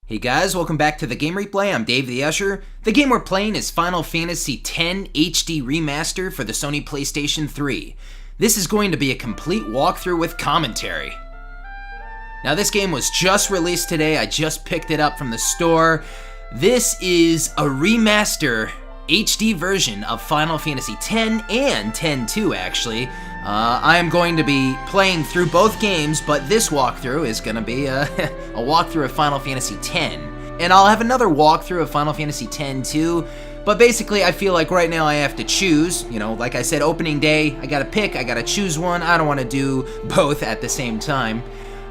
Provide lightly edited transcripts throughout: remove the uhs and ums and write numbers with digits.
Hey guys, welcome back to the Game Replay. I'm DavetheUsher. The game we're playing is Final Fantasy X HD Remaster for the Sony PlayStation 3. This is going to be a complete walkthrough with commentary. Now this game was just released today, I just picked it up from the store. This is a remaster HD version of Final Fantasy X and X-2 actually. I am going to be playing through both games, but this walkthrough is going to be a walkthrough of Final Fantasy X. And I'll have another walkthrough of Final Fantasy X too, but basically I feel like right now I have to choose. You know, like I said, opening day, I gotta pick, I gotta choose one. I don't want to do both at the same time.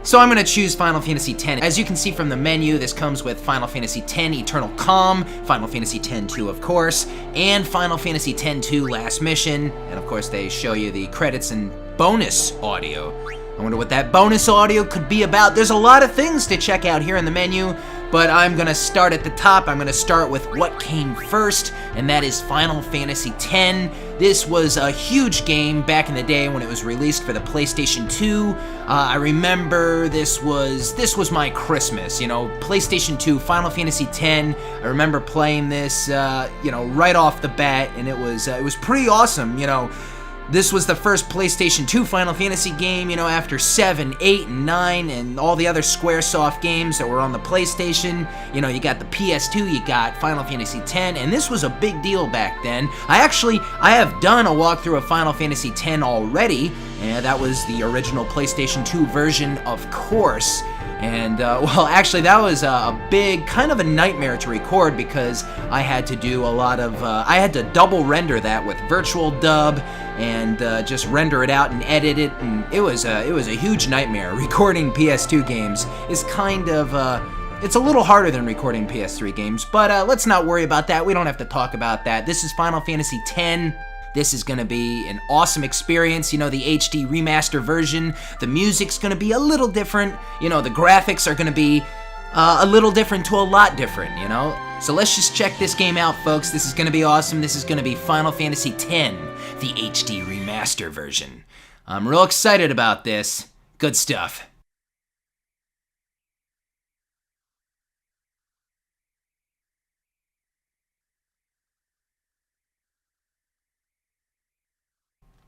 So I'm going to choose Final Fantasy X. As you can see from the menu, this comes with Final Fantasy X Eternal Calm, Final Fantasy X-2 of course, and Final Fantasy X-2 Last Mission, and of course they show you the credits and bonus audio. I wonder what that bonus audio could be about. There's a lot of things to check out here in the menu, but I'm going to start at the top. I'm going to start with what came first, and that is Final Fantasy X. This was a huge game back in the day when it was released for the PlayStation 2. I remember this was my Christmas, you know, PlayStation 2, Final Fantasy X. I remember playing this, you know, right off the bat, and it was pretty awesome, you know. This was the first PlayStation 2 Final Fantasy game, you know, after 7, 8, and 9, and all the other Squaresoft games that were on the PlayStation. You know, you got the PS2, you got Final Fantasy X, and this was a big deal back then. I have done a walkthrough of Final Fantasy X already, and that was the original PlayStation 2 version, of course. And, well, actually, that was a big, kind of a nightmare to record because I had to do a lot of, I had to double render that with virtual dub and just render it out and edit it, and it was a huge nightmare. Recording PS2 games is kind of, it's a little harder than recording PS3 games, but let's not worry about that. We don't have to talk about that. This is Final Fantasy X. This is going to be an awesome experience, you know, the HD remaster version. The music's going to be a little different, you know, the graphics are going to be a little different to a lot different, you know? So let's just check this game out, folks. This is going to be awesome. This is going to be Final Fantasy X, the HD remaster version. I'm real excited about this. Good stuff.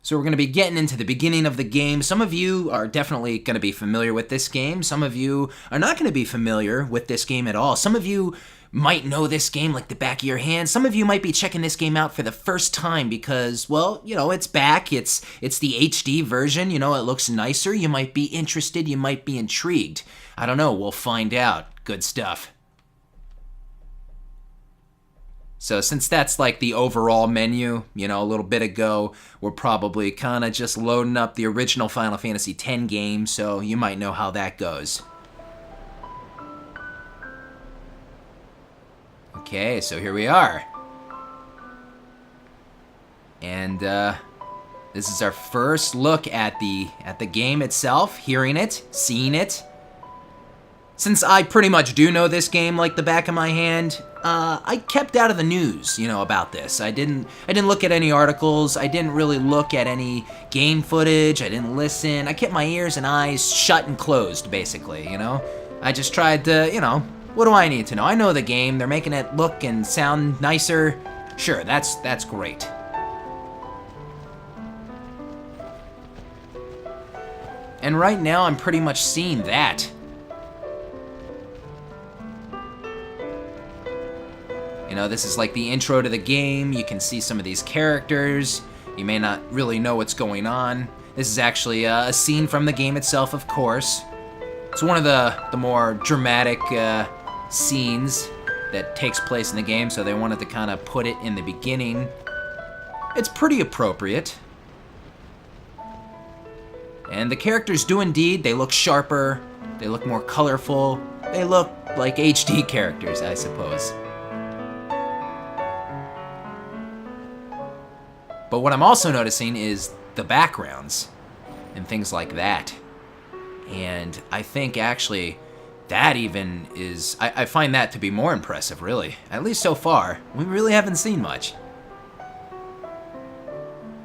So we're going to be getting into the beginning of the game. Some of you are definitely going to be familiar with this game. Some of you are not going to be familiar with this game at all. Some of you might know this game like the back of your hand. Some of you might be checking this game out for the first time because, well, you know, it's back. It's the HD version. You know, it looks nicer. You might be interested. You might be intrigued. I don't know. We'll find out. Good stuff. So since that's like the overall menu, you know, a little bit ago, we're probably kind of just loading up the original Final Fantasy X game, so you might know how that goes. Okay, so here we are. And this is our first look at the game itself, hearing it, seeing it. Since I pretty much do know this game like the back of my hand, I kept out of the news, you know, about this. I didn't look at any articles. I didn't really look at any game footage. I didn't listen. I kept my ears and eyes shut and closed, basically, you know? I just tried to, you know, what do I need to know? I know the game. They're making it look and sound nicer. Sure, that's great. And right now, I'm pretty much seeing that. You know, this is like the intro to the game. You can see some of these characters. You may not really know what's going on. This is actually a scene from the game itself, of course. It's one of the more dramatic scenes that takes place in the game, so they wanted to kind of put it in the beginning. It's pretty appropriate. And the characters do indeed, they look sharper, they look more colorful, they look like HD characters, I suppose. But what I'm also noticing is the backgrounds and things like that. And I think actually that even is, I find that to be more impressive, really. At least so far. We really haven't seen much.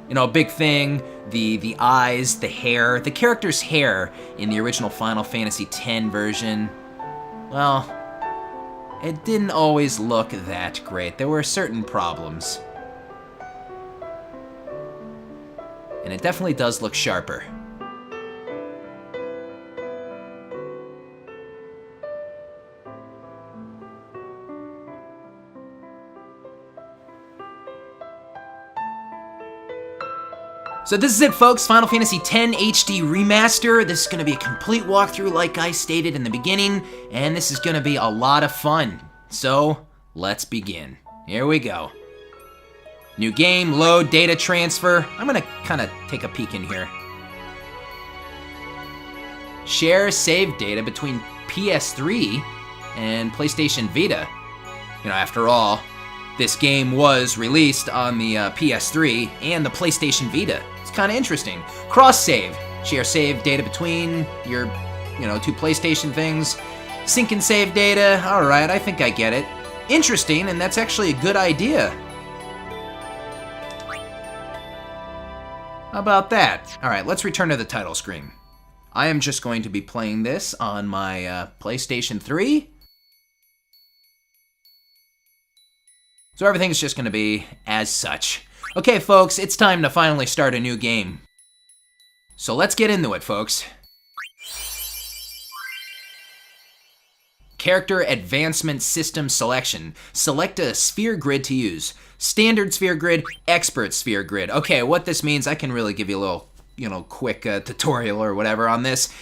You know, a big thing, the eyes, the hair, the character's hair in the original Final Fantasy X version, well, it didn't always look that great. There were certain problems. And it definitely does look sharper. So this is it, folks. Final Fantasy X HD Remaster. This is going to be a complete walkthrough like I stated in the beginning, and this is going to be a lot of fun. So, let's begin. Here we go. New game, load, data transfer. I'm going to kind of take a peek in here. Share save data between PS3 and PlayStation Vita. You know, after all, this game was released on the PS3 and the PlayStation Vita. It's kind of interesting. Cross-save. Share save data between your, two PlayStation things. Sync and save data. Alright, I think I get it. Interesting, and that's actually a good idea. How about that? Alright, let's return to the title screen. I am just going to be playing this on my PlayStation 3. So everything's just going to be as such. Okay, folks, it's time to finally start a new game. So let's get into it, folks. Character Advancement System Selection. Select a sphere grid to use. Standard sphere grid, expert sphere grid. Okay, what this means, I can really give you a little, quick tutorial or whatever on this.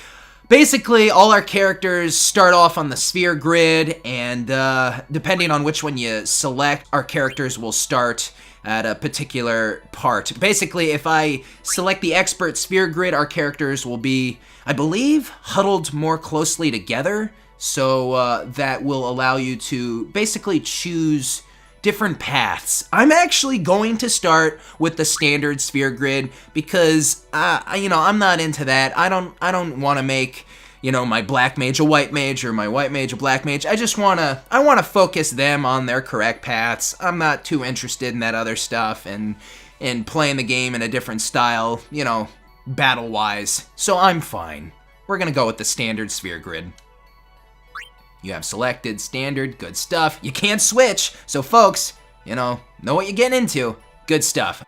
Basically, all our characters start off on the sphere grid, and depending on which one you select, our characters will start at a particular part. Basically, if I select the expert sphere grid, our characters will be, I believe, huddled more closely together, so that will allow you to basically choose different paths. I'm actually going to start with the standard sphere grid because I'm not into that. I don't want to make my black mage a white mage or my white mage a black mage. I want to focus them on their correct paths. I'm not too interested in that other stuff and playing the game in a different style, battle wise. So I'm fine. We're gonna go with the standard sphere grid. You have selected standard, good stuff. You can't switch, so folks, know what you're getting into. Good stuff.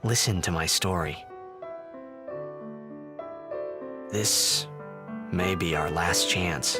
Listen to my story. This may be our last chance.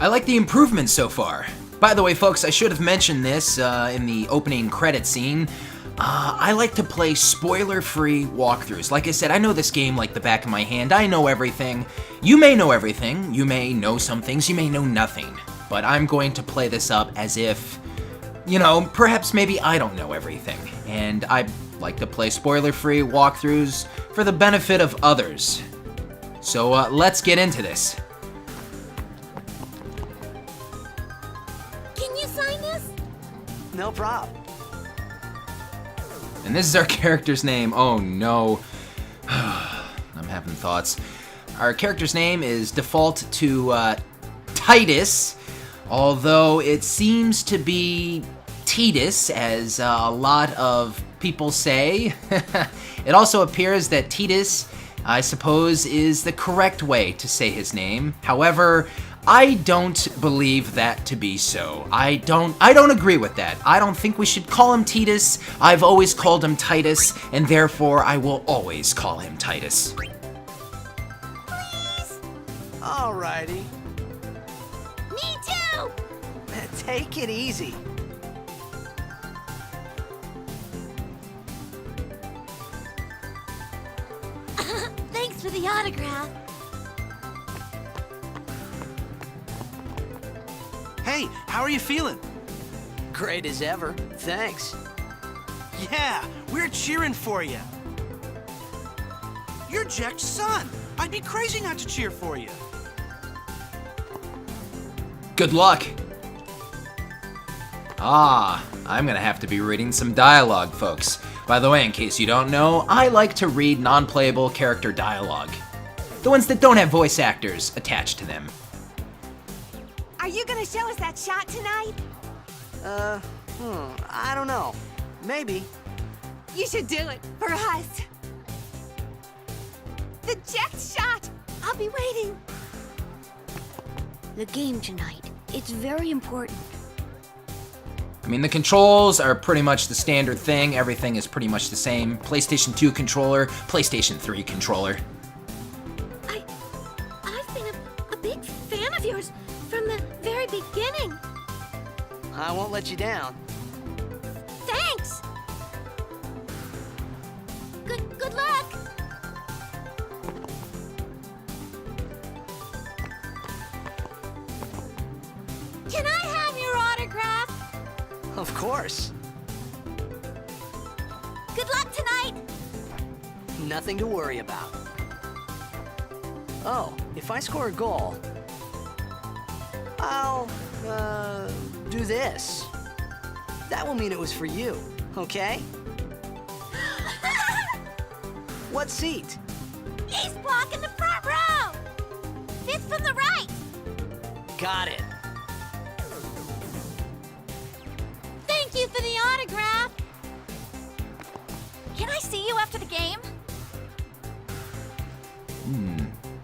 I like the improvements so far. By the way, folks, I should have mentioned this in the opening credit scene. I like to play spoiler-free walkthroughs. Like I said, I know this game like the back of my hand. I know everything. You may know everything. You may know some things. You may know nothing. But I'm going to play this up as if, you know, perhaps maybe I don't know everything. And I like to play spoiler-free walkthroughs for the benefit of others. So let's get into this. Can you sign this? No prob. And this is our character's name. Oh no. I'm having thoughts. Our character's name is default to Tidus, although it seems to be Tidus, as a lot of people say. It also appears that Tidus, I suppose, is the correct way to say his name. However, I don't believe that to be so. I don't agree with that. I don't think we should call him Tidus. I've always called him Tidus, and therefore I will always call him Tidus. Please? Alrighty. Me too! Take it easy. Thanks for the autograph. Hey, how are you feeling? Great as ever. Thanks. Yeah, we're cheering for you. You're Jack's son. I'd be crazy not to cheer for you. Good luck. I'm gonna have to be reading some dialogue, folks. By the way, in case you don't know, I like to read non-playable character dialogue. The ones that don't have voice actors attached to them. Are you gonna show us that shot tonight? I don't know. Maybe. You should do it for us. The jet shot! I'll be waiting. The game tonight. It's very important. I mean, the controls are pretty much the standard thing. Everything is pretty much the same. PlayStation 2 controller, PlayStation 3 controller. I've been a big fan of yours from the very beginning. I won't let you down. Thanks! Good luck! Can I have your autograph? Of course. Good luck tonight! Nothing to worry about. Oh, if I score a goal, I'll, do this. That will mean it was for you, okay? What seat? He's blocking the front row! Fifth from the right! Got it. Thank you for the autograph! Can I see you after the game?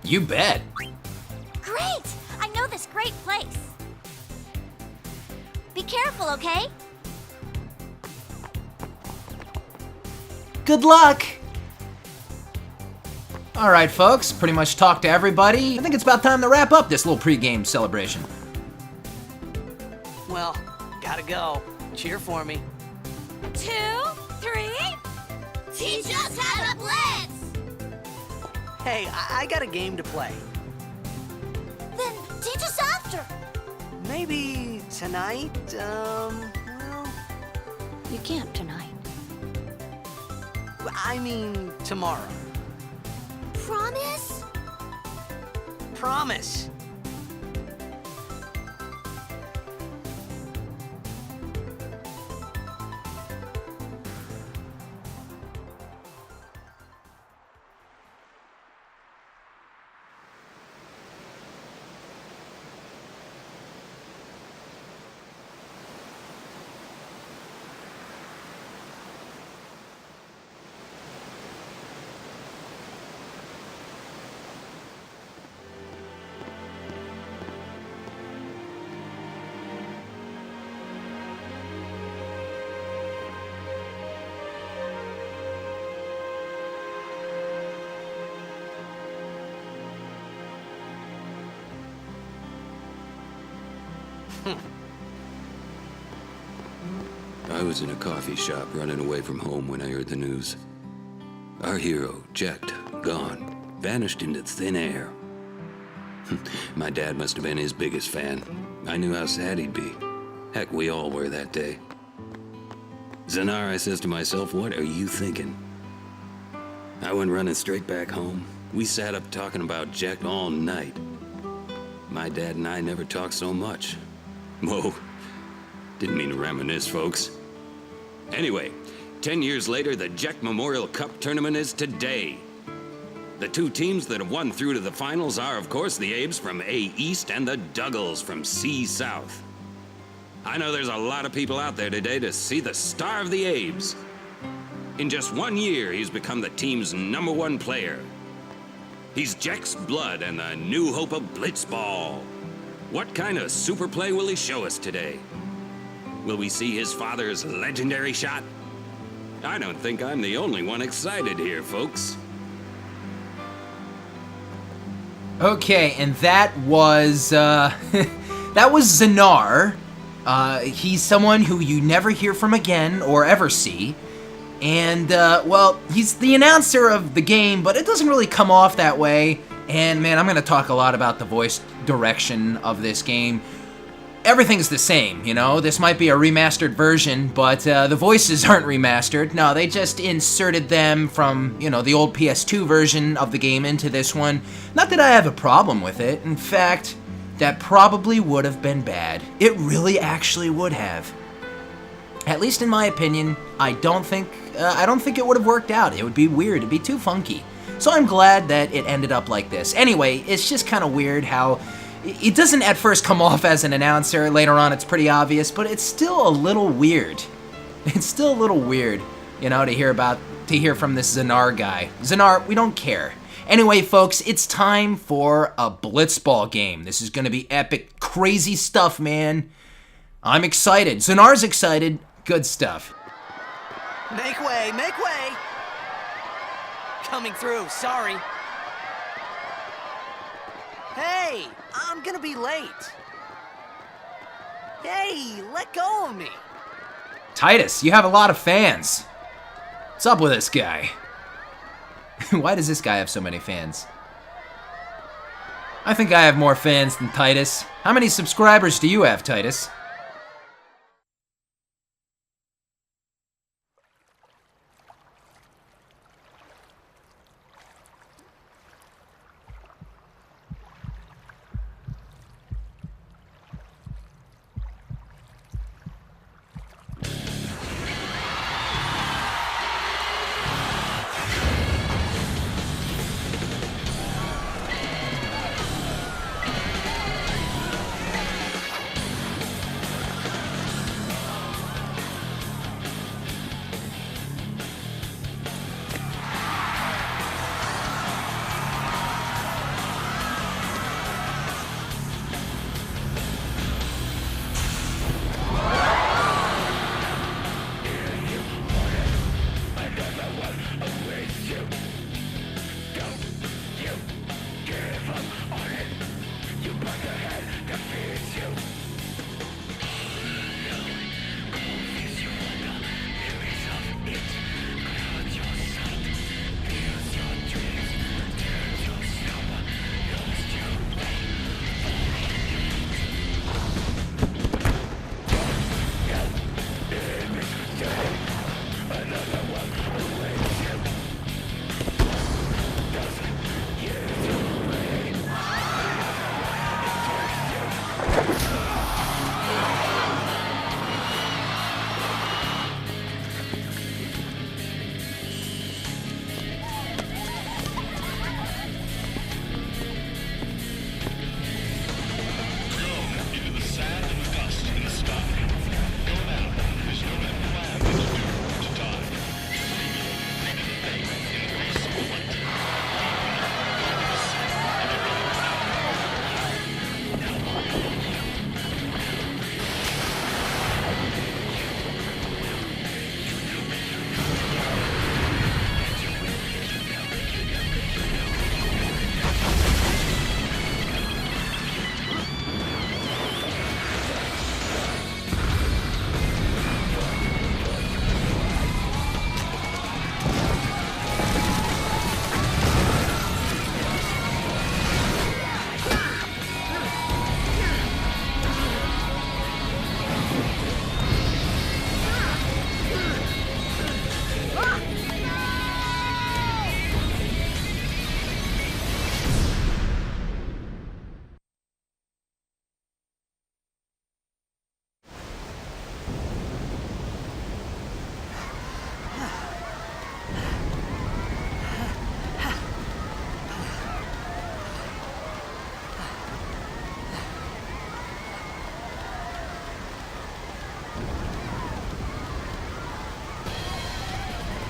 You bet. Great! I know this great place. Be careful, okay? Good luck! Alright, folks, pretty much talked to everybody. I think it's about time to wrap up this little pregame celebration. Well, gotta go. Cheer for me. 2, 3. Teach us how to blitz! Hey, I got a game to play. Then teach us after. Maybe tonight, well, You can't tonight. I mean tomorrow. Promise? Promise. I was in a coffee shop running away from home when I heard the news. Our hero, checked, gone, vanished into thin air. My dad must have been his biggest fan. I knew how sad he'd be. Heck, we all were that day. Zanar, I says to myself, what are you thinking? I went running straight back home. We sat up talking about Jack all night. My dad and I never talked so much. Whoa. Didn't mean to reminisce, folks. Anyway, 10 years later, the Jack Memorial Cup tournament is today. The two teams that have won through to the finals are, of course, the Abes from A East and the Duggles from C South. I know there's a lot of people out there today to see the star of the Abes. In just 1 year, he's become the team's #1 player. He's Jack's blood and the new hope of Blitzball. What kind of super play will he show us today? Will we see his father's legendary shot? I don't think I'm the only one excited here, folks. Okay, and that was, that was Zanar. He's someone who you never hear from again or ever see. And, well, he's the announcer of the game, but it doesn't really come off that way. And, man, I'm going to talk a lot about the voice direction of this game. Everything's the same, you know? This might be a remastered version, but the voices aren't remastered. No, they just inserted them from, you know, the old PS2 version of the game into this one. Not that I have a problem with it. In fact, that probably would have been bad. It really actually would have. At least in my opinion, I don't think it would have worked out. It would be weird. It'd be too funky. So I'm glad that it ended up like this. Anyway, it's just kind of weird how it doesn't at first come off as an announcer. Later on, it's pretty obvious, but it's still a little weird. It's still a little weird, you know, to hear from this Zanar guy. Zanar, we don't care. Anyway, folks, it's time for a Blitzball game. This is going to be epic, crazy stuff, man. I'm excited. Zanar's excited. Good stuff. Make way, make way! Coming through, sorry. Hey, I'm gonna be late. Hey, let go of me. Tidus, you have a lot of fans. What's up with this guy? Why does this guy have so many fans? I think I have more fans than Tidus. How many subscribers do you have, Tidus?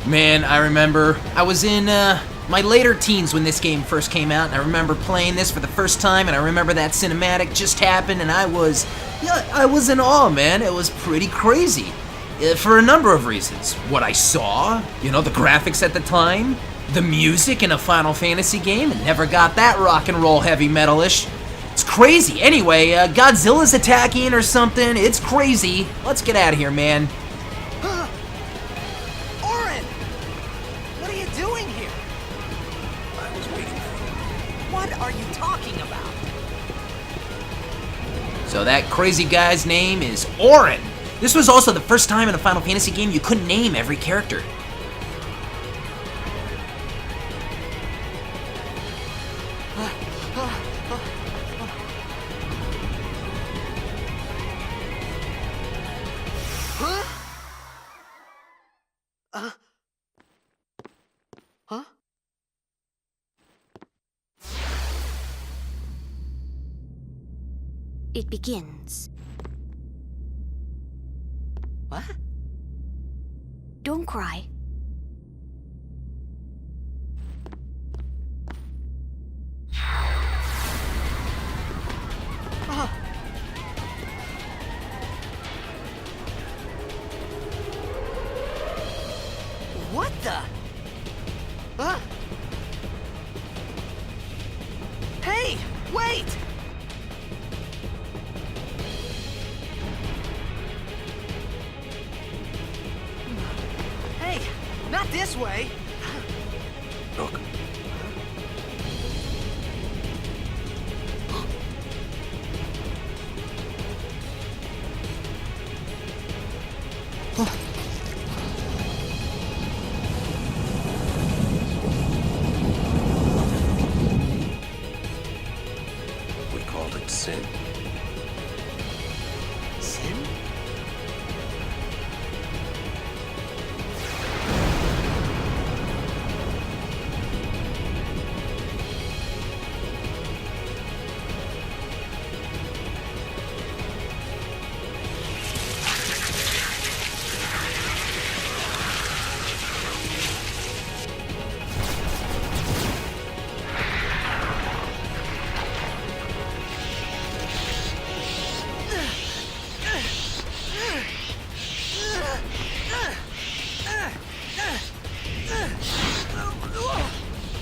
Man, I remember I was in my later teens when this game first came out, and I remember playing this for the first time, and I remember that cinematic just happened, and I was in awe, man. It was pretty crazy. For a number of reasons. What I saw, the graphics at the time, the music in a Final Fantasy game, it never got that rock and roll heavy metal-ish. It's crazy. Anyway, Godzilla's attacking or something. It's crazy. Let's get out of here, man. Auron! What are you doing here? I was waiting for you. What are you talking about? So that crazy guy's name is Auron. This was also the first time in a Final Fantasy game you couldn't name every character. Huh? It begins. What? Don't cry. What the? Huh? Hey, wait! Hey, not this way. Look. We called it sin. Sin?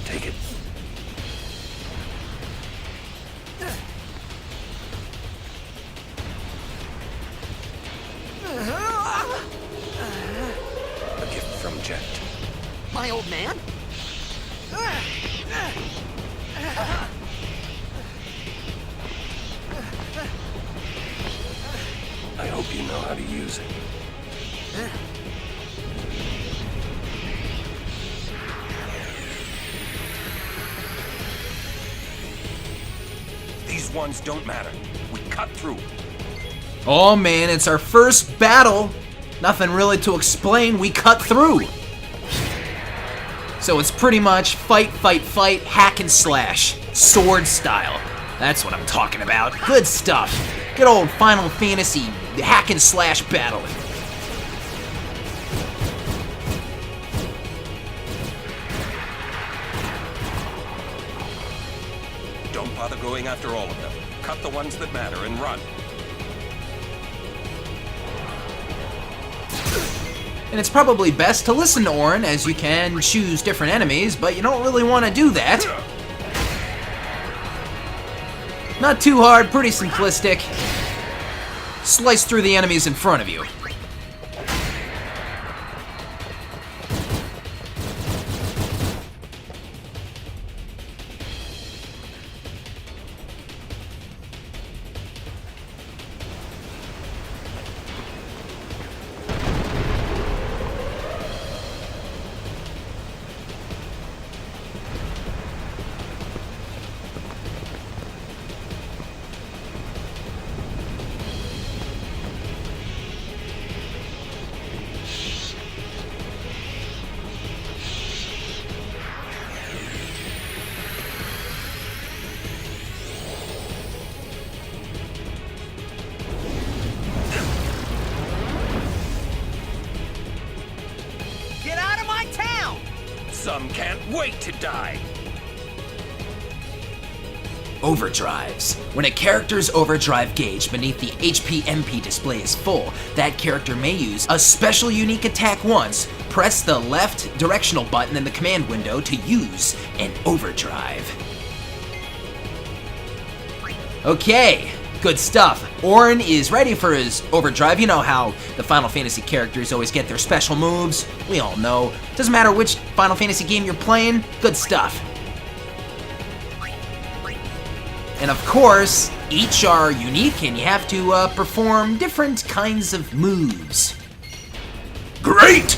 Take it. A gift from Jet. My old man? I hope you know how to use it. These ones don't matter. We cut through. Oh man, it's our first battle. Nothing really to explain, we cut through. So it's pretty much fight, fight, fight, hack and slash. Sword style. That's what I'm talking about. Good stuff. Good old Final Fantasy hack and slash battling. Don't bother going after all of them. Cut the ones that matter and run. And it's probably best to listen to Auron, as you can choose different enemies, but you don't really want to do that. Not too hard, pretty simplistic. Slice through the enemies in front of you. Some can't wait to die. Overdrives. When a character's overdrive gauge beneath the HP/MP display is full, that character may use a special unique attack once. Press the left directional button in the command window to use an overdrive. Okay, good stuff. Auron is ready for his overdrive. You know how the Final Fantasy characters always get their special moves. We all know. Doesn't matter which Final Fantasy game you're playing, good stuff. And of course, each are unique and you have to perform different kinds of moves. Great!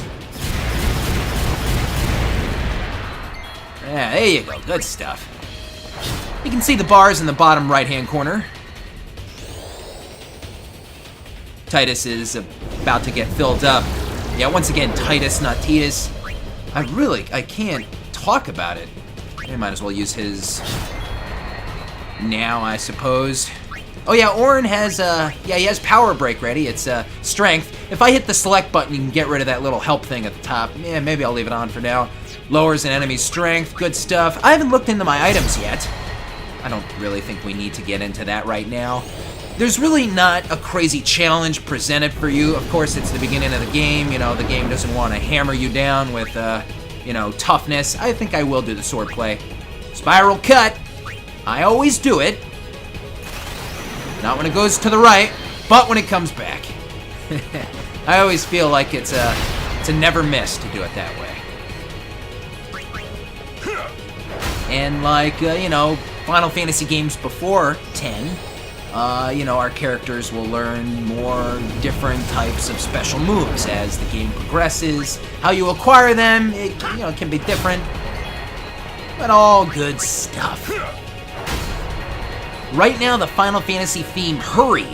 Yeah, there you go, good stuff. You can see the bars in the bottom right-hand corner. Tidus is about to get filled up. Yeah, once again, Tidus, not Tidus. I can't talk about it. I might as well use his now, I suppose. Oh yeah, Auron has, he has Power Break ready. It's, Strength. If I hit the select button, you can get rid of that little help thing at the top. Yeah, maybe I'll leave it on for now. Lowers an enemy's strength. Good stuff. I haven't looked into my items yet. I don't really think we need to get into that right now. There's really not a crazy challenge presented for you. Of course, it's the beginning of the game. You know, the game doesn't want to hammer you down with, toughness. I think I will do the swordplay. Spiral cut. I always do it. Not when it goes to the right, but when it comes back. I always feel like it's a never miss to do it that way. And like, Final Fantasy games before 10, our characters will learn more different types of special moves as the game progresses. How you acquire them, it can be different, but all good stuff. Right now, the Final Fantasy theme Hurry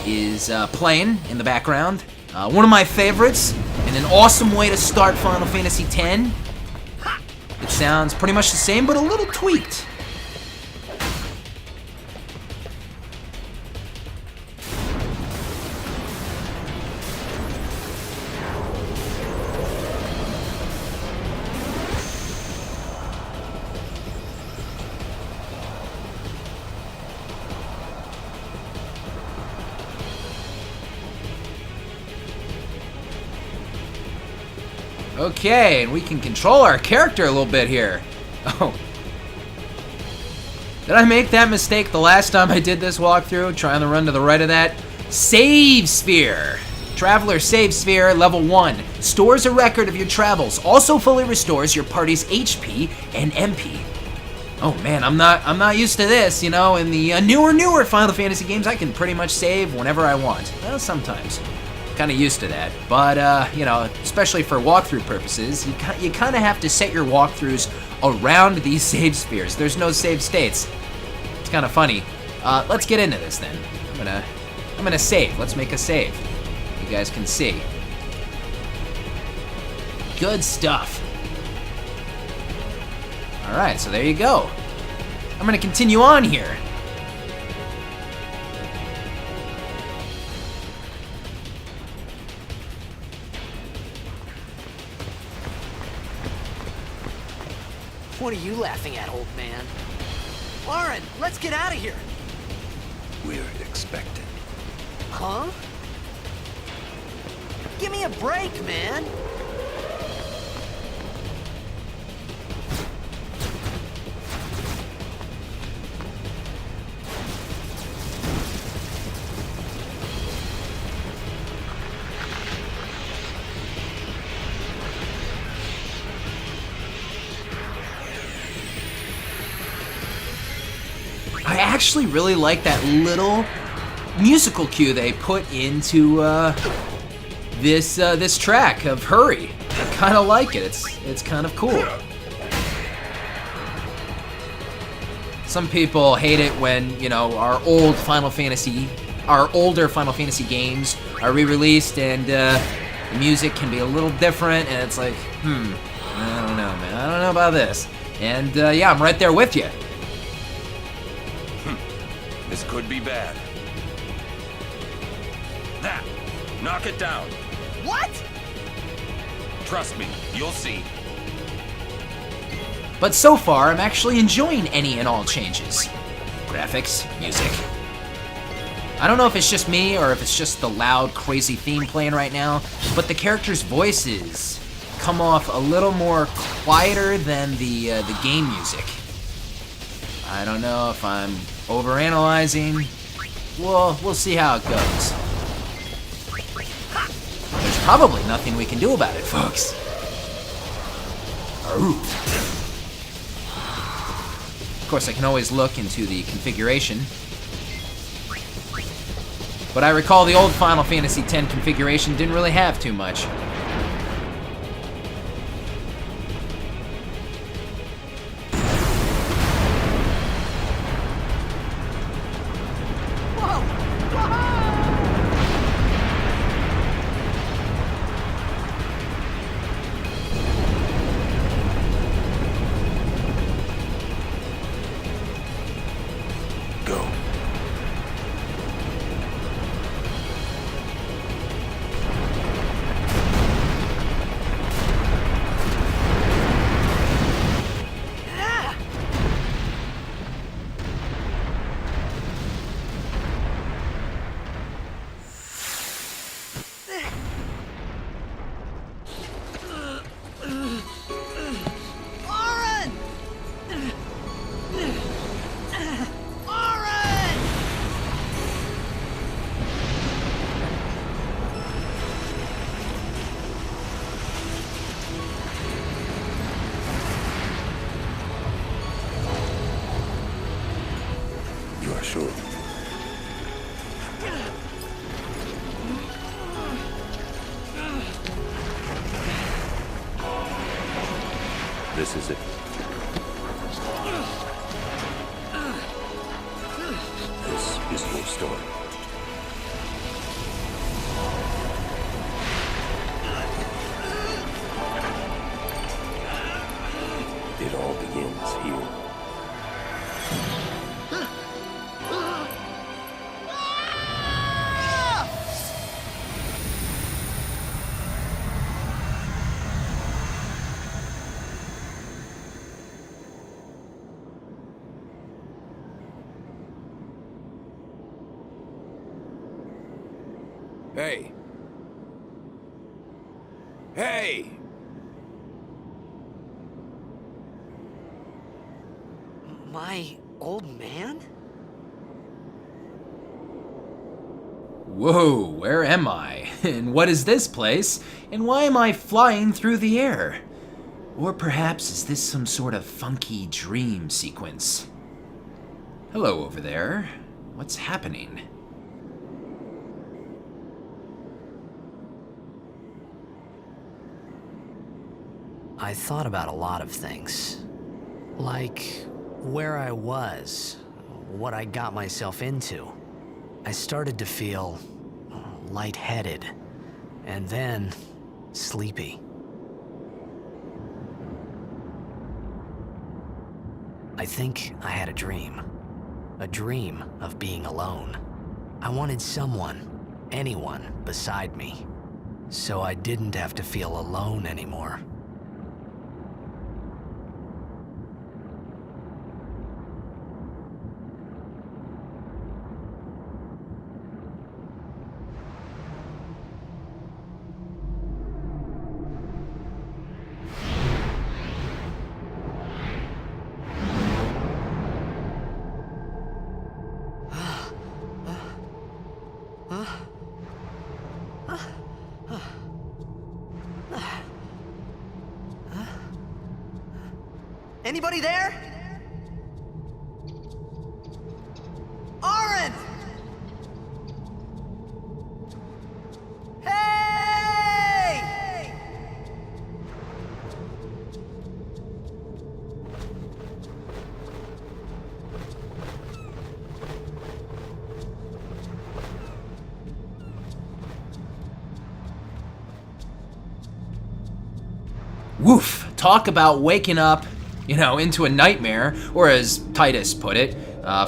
is playing in the background. One of my favorites, and an awesome way to start Final Fantasy X. It sounds pretty much the same, but a little tweaked. Okay, and we can control our character a little bit here. Oh. Did I make that mistake the last time I did this walkthrough? Trying to run to the right of that? Save Sphere! Traveler Save Sphere, level 1. Stores a record of your travels. Also fully restores your party's HP and MP. Oh man, I'm not used to this, In the newer Final Fantasy games, I can pretty much save whenever I want. Well, sometimes. Kind of used to that, but especially for walkthrough purposes, you kind of have to set your walkthroughs around these save spheres. There's no save states. It's kind of funny. Let's get into this then. I'm gonna save. Let's make a save. You guys can see. Good stuff. All right, so there you go. I'm gonna continue on here. What are you laughing at, old man? Auron, let's get out of here. We're expected. Huh? Give me a break, man. I actually really like that little musical cue they put into this track of Hurry. I kind of like it. It's kind of cool. Some people hate it when our older Final Fantasy games are re-released and the music can be a little different, and it's like, I don't know, man. I don't know about this. And yeah, I'm right there with you. This could be bad. That! Knock it down. What? Trust me, you'll see. but so far I'm actually enjoying any and all changes. Graphics, music. I don't know if it's just me or if it's just the loud, crazy theme playing right now, but the characters' voices come off a little more quieter than the game music. I don't know if I'm overanalyzing. We'll see how it goes. There's probably nothing we can do about it, folks. Ooh. Of course, I can always look into the configuration. But I recall the old Final Fantasy X configuration didn't really have too much. Sure. This is it. This is your story. It all begins here. Hey. Hey! My old man? Whoa, where am I? And what is this place? And why am I flying through the air? Or perhaps is this some sort of funky dream sequence? Hello over there. What's happening? I thought about a lot of things. Like where I was, what I got myself into. I started to feel lightheaded, and then sleepy. I think I had a dream of being alone. I wanted someone, anyone beside me, so I didn't have to feel alone anymore. Anybody there? Auron! Hey! Woof! Talk about waking up, into a nightmare, or as Tidus put it,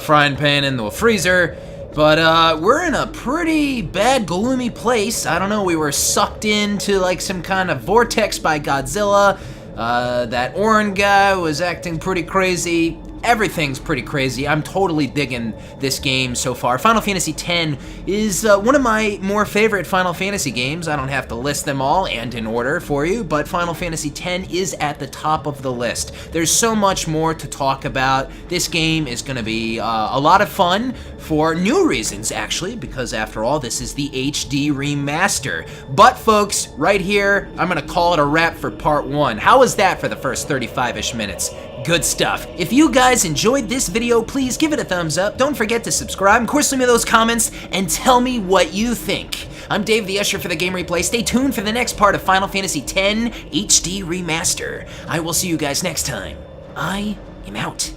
frying pan in the freezer. But we're in a pretty bad, gloomy place. I don't know, we were sucked into like some kind of vortex by Godzilla. That Auron guy was acting pretty crazy. Everything's pretty crazy. I'm totally digging this game so far. Final Fantasy X is one of my more favorite Final Fantasy games. I don't have to list them all and in order for you, but Final Fantasy X is at the top of the list. There's so much more to talk about. This game is going to be a lot of fun for new reasons, actually, because after all, this is the HD Remaster. But folks, right here, I'm going to call it a wrap for part 1. How was that for the first 35-ish minutes? Good stuff. If you guys enjoyed this video, please give it a thumbs up. Don't forget to subscribe. Of course, leave me those comments and tell me what you think. I'm DavetheUsher for the Game Replay. Stay tuned for the next part of Final Fantasy X HD Remaster. I will see you guys next time. I am out.